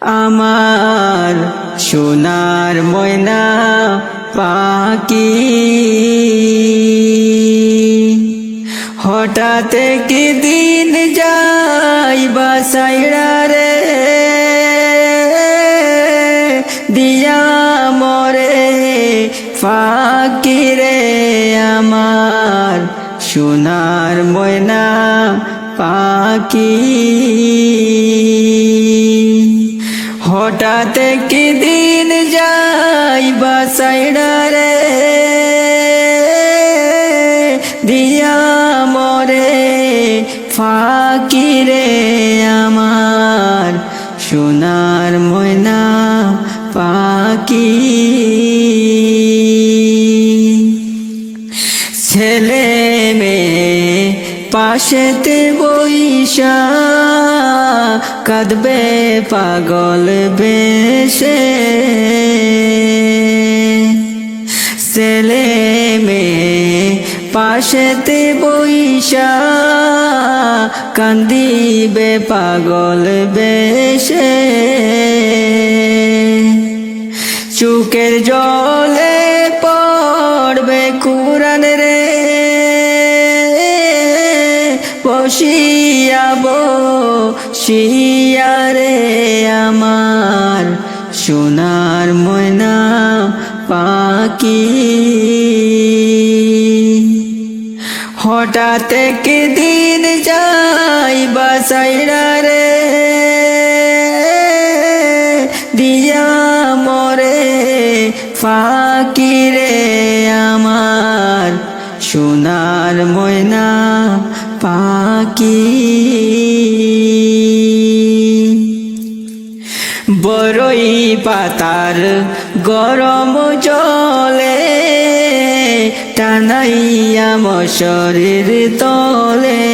আমার সোনার ময়না পাখি হঠাৎ কি দিন যাই বাসাইড়া রে দিয়া মরে ফাঁকি রে আমার সোনার ময়না পাখি হঠাৎ কি দিন যাই বাসাইড়া রে দিয়া মরে ফাঁকি রে আমার সোনার ময়না পাখি ছেলে মেয়ে পাশেতে বইসা কাঁদবে পাগল বেশে ছেলে মেয়ে পাশেতে বইসা কান্দিবে পাগল বেশে চোখের জলে পড়বে কুরআন রে বসিয়াবো শিয়ারে আমার সোনার ময়না পাখি হঠাৎ কি দিন যাই বাসাইড়া রে দিয়া মরে ফাঁকি রে আমার সোনার ময়না পাখি বড়ই পাতার গরম জলে টানাইয়া মশারির তলে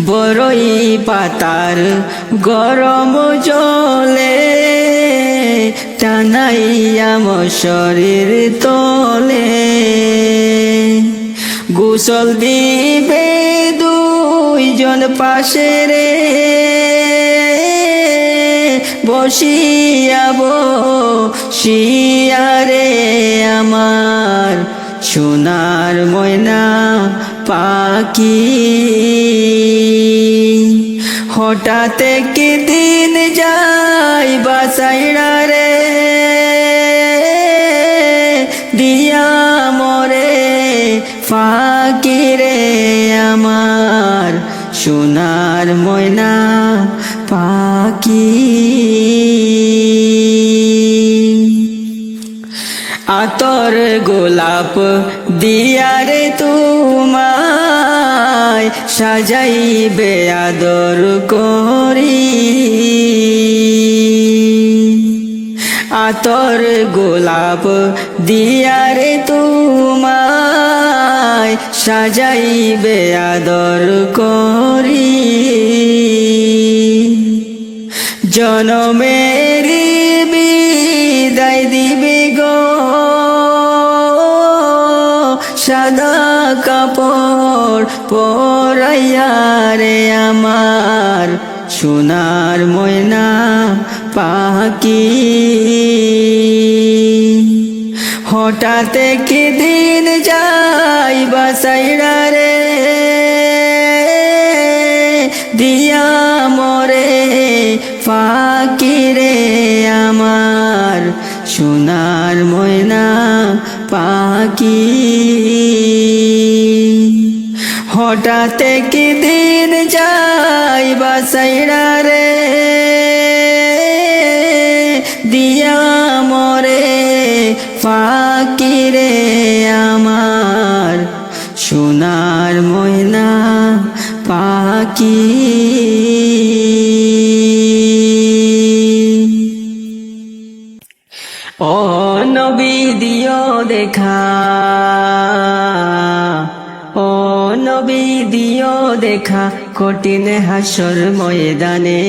বড়ই পাতার গরম জলে টানাইয়া মশারির তলে গোসল দিবে দুইজন পাশে রে বসিয়াবো শিয়ারে আমার সোনার ময়না পাখি হঠাৎ কি দিন যাই বাসাইড়া রে দিয়া মরে ফাঁকি রে আমার সোনার ময়না পাখি আতর গোলাপ দিয়ারে তোমায় সাজাইবে আদর করি আতর গোলাপ দিয়ারে তোমায় সাজাইবে আদর করি জনমের বিদায় দিবে গো সাদা কাপড় পরাইয়া রে আমার সোনার ময়না পাখি হঠাৎ কি দিন যাই বাসাইড়া রে দিয়া মরে ফাঁকি রে আমার সোনার ময়না পাখি হঠাৎ কি দিন যাই বাসাইড়া রে দিয়া মরে ফাঁকি রে আমার সোনার ময়না পাখি ও নবী দিও দেখা ও নবী দিও দেখা কঠিন হাসর ময়দানে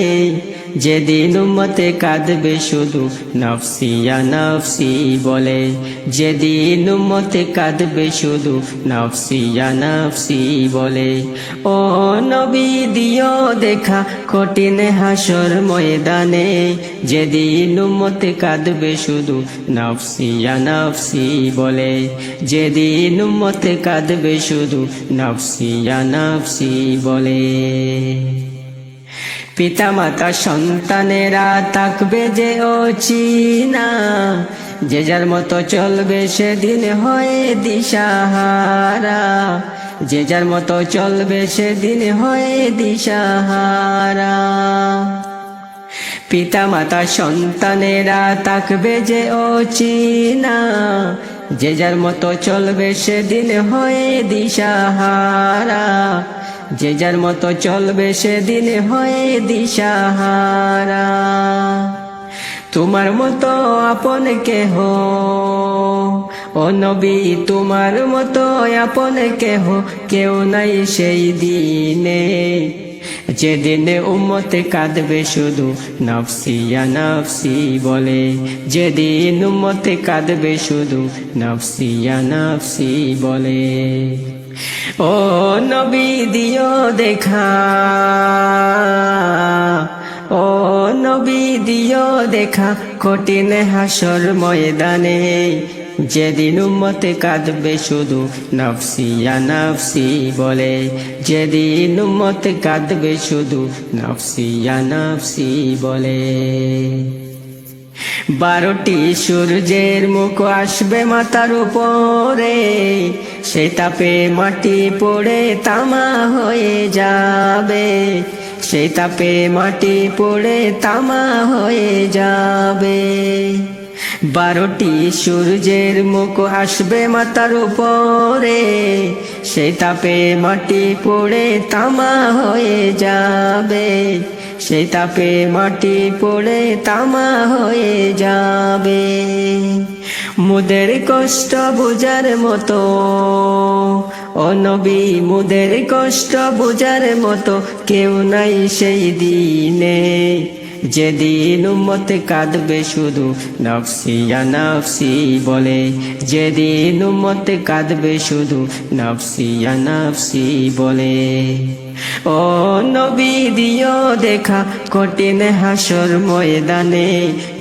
যেদিন উম্মতে কাঁদবে শুধু নফসি ইয়া নফসি বলে, যেদিন উম্মতে কাঁদবে শুধু নফসি ইয়া নফসি বলে। ও নবী দিও দেখা কঠিন হাসর ময়দানে, যেদিন উম্মতে কাঁদবে শুধু নফসি ইয়া নফসি বলে, যেদিন উম্মতে কাঁদবে শুধু নফসি ইয়া নফসি বলে। পিতা মাতা সন্তানেরা থাকবে যে অচিনা, যে যার মতো চলবে সেদিন হয়ে দিশাহারা, যে যার মতো চলবে সেদিন হয়ে দিশাহারা। পিতা মাতা সন্তানেরা থাকবে যে অচিনা, যে যার মতো চলবে সেদিন হয়ে দিশাহারা, যে যার মতো চলবে সেদিন হয়ে দিশাহারা। তোমার মতো আপন কেহ ও নবী, তোমার মতো আপন কেহ কেউ নাই সেই দিনে, যেদিনে উম্মতে কাঁদবে শুধু নফসি ইয়া নফসি বলে, যেদিন উম্মতে কাঁদবে শুধু নফসি ইয়া নফসি বলে। ও নবী দিও দেখা, ও নবী দিও দেখা কঠিন হাসর ময়দানে, যেদিন উম্মতে কাঁদবে শুধু নফসি ইয়া নফসি বলে, যেদিন উম্মতে কাঁদবে শুধু নফসি ইয়া নফসি বলে। 12টি সূর্যের মুখ আসবে মাথার উপরে, সেই তাপে মাটি পড়ে তামা হয়ে যাবে, সেই তাপে মাটি পড়ে তামা হয়ে যাবে। 12টি সূর্যের মুখ আসবে মাথার উপরে, সেই তাপে মাটি পড়ে তামা হয়ে যাবে, সেই তাপে মাটি পড়ে তামা হয়ে যাবে। মুদের কষ্ট বুঝার মতো ও নবী, মুদের কষ্ট বুঝার মতো কেউ নাই সেই দিনে, যেদিন উম্মতে কাঁদবে শুধু নফসি ইয়া নফসি বলে, যেদিন উম্মতে কাঁদবে শুধু নফসি ইয়া নফসি বলে। ও নবী দিও দেখা কঠিন হাসর ময়দানে,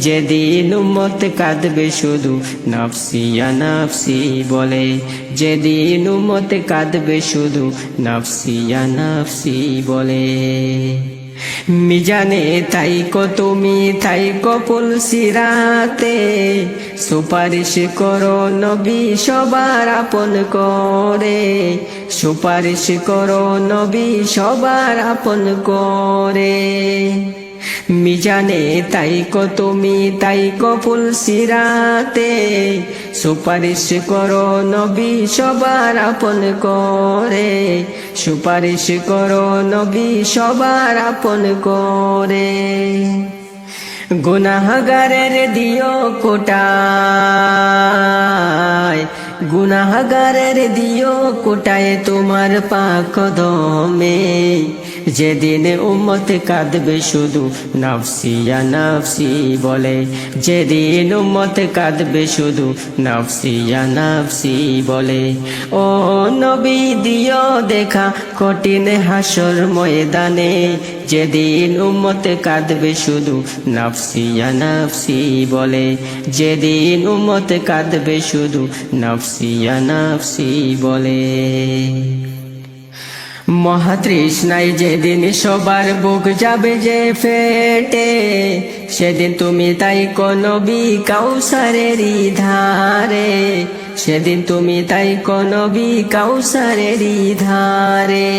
যেদিন উম্মতে কাঁদবে শুধু নফসি ইয়া নফসি বলে, যেদিন উম্মতে কাঁদবে শুধু নফসি ইয়া নফসি বলে। মিজানে তাইকো তুমি তাইকো পুলসিরাতে, সুপারিশ করো নবী সবার আপন করে, সুপারিশ করো নবী সবার আপন করে। মিজানে তাইকো তুমি তাইকো পুলসিরাতে, সুপারিশ করো নবী সবার আপন করে, সুপারিশ করো নবী সবার আপন করে। গুনাহগারের দিও কোটায়, গুনাহগারের দিও কোটায় তোমার পাক কদমে, যেদিন উম্মত কাঁদবে শুধু নফসি ইয়া নফসি বলে, যেদিন উম্মত কাঁদবে শুধু নফসি ইয়া নফসি বলে। ও নবী দিও দেখা কঠিন হাসর ময়দানে, যেদিন উম্মত কাঁদবে শুধু নফসি ইয়া নফসি বলে, যেদিন উম্মত কাঁদবে শুধু নফসি ইয়া নফসি বলে। মহাতৃষ্ণায় যেদিন সবার বুক যাবে যে ফেটে, সেদিন তুমি তাইকো নবী কাউসারেরই ধারে, সেদিন তুমি তাইকো নবী কাউসারেরই ধারে।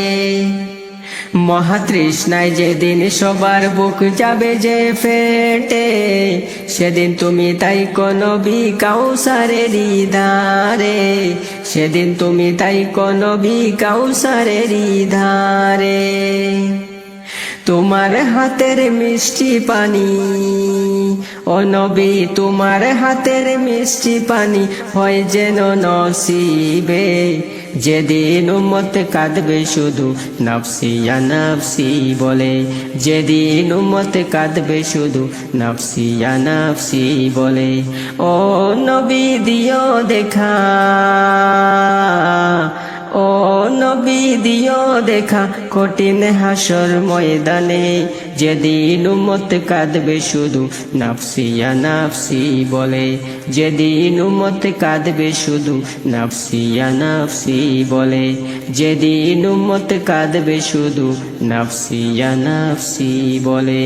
মহাতৃষ্ণায় যেদিন সবার বুক যাবে যে ফেটে, সেদিন তুমি তাইকো নবী কাউসারেরই ধারে, সেদিন তুমি তাইকো নবী কাউসারেরই ধারে। তোমার হাতের মিষ্টি পানি, ও নবী তোমার হাতের মিষ্টি পানি হয় যেন নসিবে, যেদিন উম্মত কাঁদবে শুধু নফসি ইয়া নফসি বলে, যেদিন উম্মত কাঁদবে শুধু নফসি ইয়া নফসি বলে। ও নবী দিও দেখা, ও নবী দিও দেখা কঠিন হাসর ময়দানে, যেদিন উম্মত কাঁদবে শুধু নফসি ইয়া নফসি বলে, যেদিন উম্মত কাঁদবে শুধু নফসি ইয়া নফসি বলে, যেদিন উম্মত কাঁদবে শুধু নফসি ইয়া নফসি বলে।